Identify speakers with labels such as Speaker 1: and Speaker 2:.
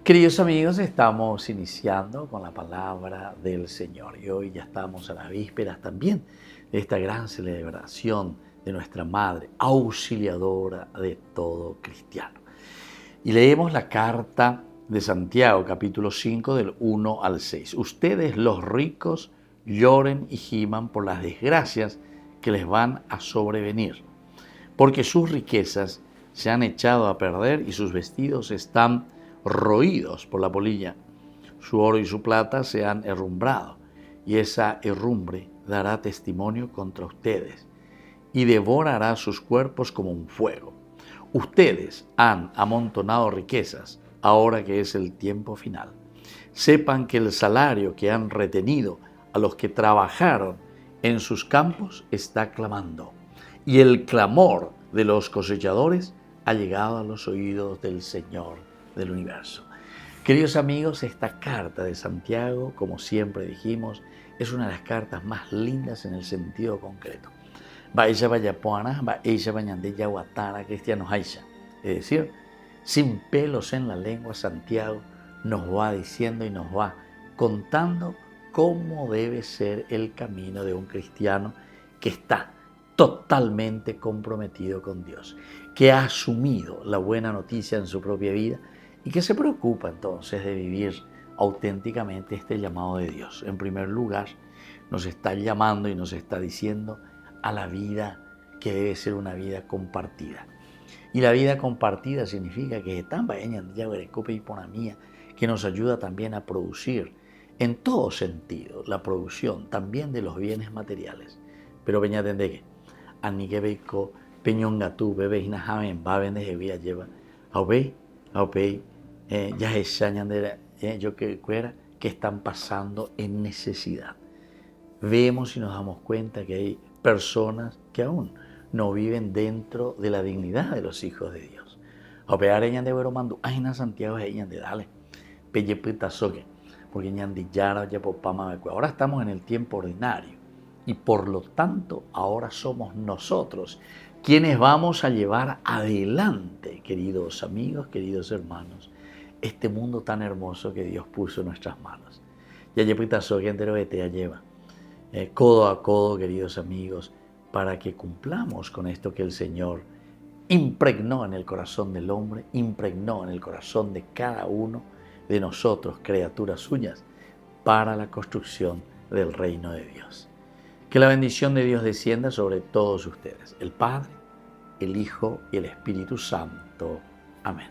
Speaker 1: Queridos amigos, estamos iniciando con la palabra del Señor y hoy ya estamos a las vísperas también de esta gran celebración de nuestra Madre, auxiliadora de todo cristiano. Y leemos la carta de Santiago, capítulo 5, del 1 al 6. Ustedes los ricos lloren y giman por las desgracias que les van a sobrevenir, porque sus riquezas se han echado a perder y sus vestidos están roídos por la polilla. Su oro y su plata se han herrumbrado, y esa herrumbre dará testimonio contra ustedes, y devorará sus cuerpos como un fuego. Ustedes han amontonado riquezas, ahora que es el tiempo final. Sepan que el salario que han retenido a los que trabajaron en sus campos está clamando, y el clamor de los cosechadores ha llegado a los oídos del Señor del universo. Queridos amigos, esta carta de Santiago, como siempre dijimos, es una de las cartas más lindas en el sentido concreto. Es decir, sin pelos en la lengua, Santiago nos va diciendo y nos va contando cómo debe ser el camino de un cristiano que está totalmente comprometido con Dios, que ha asumido la buena noticia en su propia vida y que se preocupa entonces de vivir auténticamente este llamado de Dios. En primer lugar, nos está llamando y nos está diciendo a la vida que debe ser una vida compartida. Y la vida compartida significa que que nos ayuda también a producir en todo sentido la producción también de los bienes materiales. Pero que Aniquebeco, Peñongatú, Bebé Hinajamen, Baben de Jevia lleva, Aubey, ya yo que fuera que están pasando en necesidad. Vemos y nos damos cuenta que hay personas que aún no viven dentro de la dignidad de los hijos de Dios. Opear en de Veromando, ay na Santiago es de dale, pelle soque, porque ñan yara ya popama. Ahora estamos en el tiempo ordinario y por lo tanto ahora somos nosotros quienes vamos a llevar adelante, queridos amigos, queridos hermanos, este mundo tan hermoso que Dios puso en nuestras manos. Ya lleva codo a codo, queridos amigos, para que cumplamos con esto que el Señor impregnó en el corazón del hombre, impregnó en el corazón de cada uno de nosotros, criaturas suyas, para la construcción del reino de Dios. Que la bendición de Dios descienda sobre todos ustedes, el Padre, el Hijo y el Espíritu Santo. Amén.